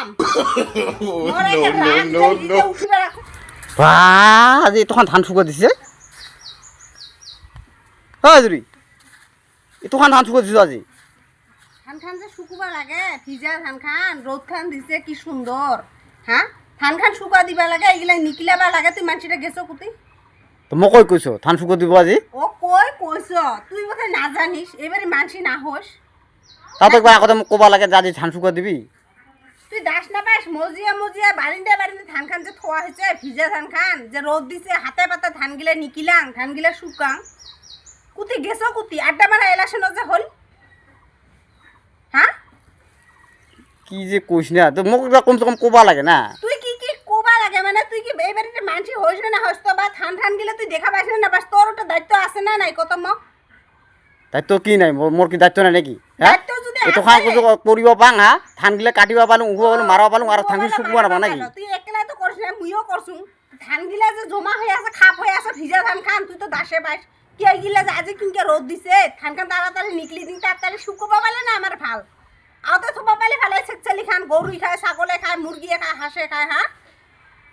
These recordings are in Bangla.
খুয়াম মরে কে রাত দিতে উঠিবা রাখো আজি তখন ধান শুকা দিছে হাজুরি তখন ধান শুকা দিছে আজি ধান খান যে শুকুবা লাগে ভিজা ধান খান রোদ খান দিছে কি সুন্দর হ্যাঁ ধান খান শুকা দিবা লাগে এগুলা নিকিলাবা লাগে তুই মানছিটা গেছো কুতি তো মই কই কইছো ধান শুকা দিব আজি ও কইছ তুই বোধহয় না জানিস এবারে মানছি না হোস তাতো একবার আগতে মোক কবা লাগে যে আজি ধান শুকা দিবি তুই দাস না পাস মজিয়া বারিন্দা ধান খান যে থোয়া হয়েছে ভিজা ধান খান যে রোদ দিছে হাতে পাতা ধান গিলা নিকিলাং ধান গিলা শুকাং কুতি গেছো কুতি আড্ডা মারা এলাশন যে হল হ্যাঁ কি যে কইছ না তো মোক একবার কমসে কম কবা লাগে না তুই কি কোবা লাগে মানে তুই কি এই বাড়িতে মানসি হইছ না হইছ তো বা ধান গিলা তুই দেখা পাইছ না বাস তোর একটা দায়িত্ব আছে না নাই কত মোক দায়িত্ব কি নাই মোর কি দায়িত্ব নাই নাকি হ্যাঁ দায়িত্ব যদি এতো খান কৰিব পাং হা ধান গিলা কাটিব পালো উগব পালো মারব পালো আর ধান গিলা শুকুব না নাকি তুই একলা তো করছ না মুইও করছু ধান গিলা যে জমা হয়ে আছে খাপ হয়ে আছে ভিজা ধান খান তুই তো দাসে পাইস কি গিলা যে আজি কিনকে রোদ দিছে ধান খান তাড়াতাড়ি নিকলি দিন তাড়াতাড়ি শুকুবা পালে না আমার ভাল আওতে থবা পালে ভালো ছেকচালি খান গরুই খায় ছাগলে খায় মুরগিয়ে খায় হাঁসে খায় হ্যাঁ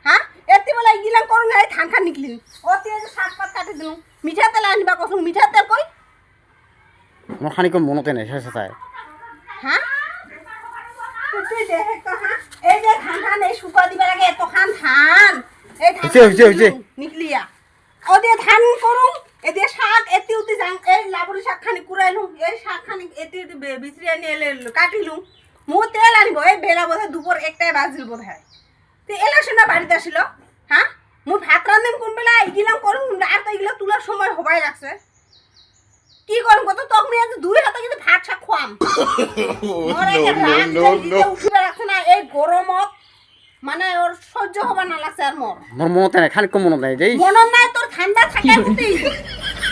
হ্যাঁ এতি বলে গিলাম করুন এই ধান খান নিকলি ও তুই যে শাক পাত কাটি দিলু মিঠা তেল আনিবা কসু মিঠা তেল কই মোর খানি কম মনতে নাই শেষ চাই হ্যাঁ তুই দেখে তো হ্যাঁ এই যে ধান খান এই শুকা দিবা লাগে এত খান ধান এই ধান হইছে নিকলিয়া ও দিয়ে ধান করুন এ দিয়ে শাক এতি উতি যাং এই লাবড়ি শাক খানি কুড়াইলু এই শাক খানি এতি বিচরি আনি এলে কাটিলু মু তেল আনিব এই বেলা বোধহয় দুপুর একটাই বাজিল বোধহয় তুই এলা শোনা বাড়িতে আসিল হ্যাঁ মু ভাত রান্ধেন কোন বেলা এগিলাম করুন আর তো এগুলো তোলার সময় হবাই লাগছে কি করুন কত তখন আজ দুই হাতে কিন্তু ভাত শাক খাম মরে কে রাত দিতে উঠিবা রাখছ না এই গরমত মানে ওর সহ্য হবা না লাগছে আর মোর মনতে নাই খানি কম মনত নাই দেই মনত নাই তোর ঠান্ডা থাকে বুঝি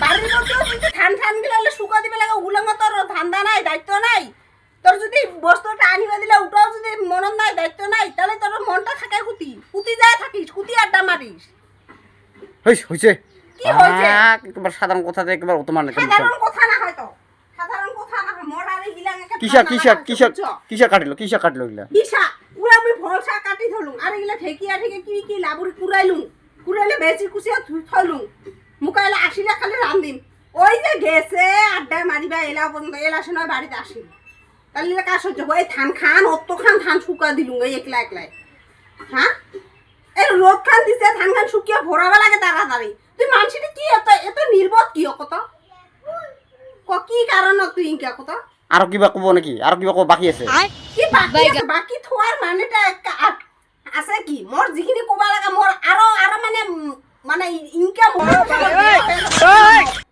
বাড়ির মধ্যেও তুই ঠান গিলালে শুকা দিবে লাগে উলাঙ্গ তোর ঠান্ডা নাই দায়িত্ব নাই তোর যদি বস্তুটা আনিবা দিলে উঠাও যদি মনত নাই দায়িত্ব নাই তাহলে তোর মনটা থাকে কুতি যায় থাকিস কুতি আড্ডা মারিস হইছে কি হইছে একবার সাধারণ কথা দিয়ে একবার তোমার সাধারণ কথা না হয়তো সাধারণ কথা না হয় মোর আর গিলাং একটা কিসা কাটিলো গিলা কিসা উড়া আমি ভলসা কাটি ধরলুম আর এগুলা ঠেকিয়া কি লাবুরি কুড়াইলে বেচি কুচিয়া থলুম মুকাইলে আসিলে খালি রান্দিম ওই যে গেছে আড্ডা মারিবা এলা পর্যন্ত এলা সময় বাড়িতে আসি তাহলে কাজ সহ্য এই ধান খান অত খান ধান শুকা দিলুম এই একলাই হ্যাঁ এই রোদ খান দিছে ধান খান শুকিয়ে ভরাবা লাগে তাড়াতাড়ি তুই মানসিটা কি এত নির্বোধ কি কত কি কারণ তুই ইনকা কত আর কিবা কব নাকি আর কিবা কব বাকি আছে কি বাকি থোয়ার মানেটা আছে কি মোর যিখিনি কবা লাগা মোর আরো মানে ইনকাম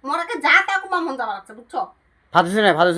মোরকে যা তা কবা মন যাবা লাগছে বুঝছো ভাত হইছে না ভাত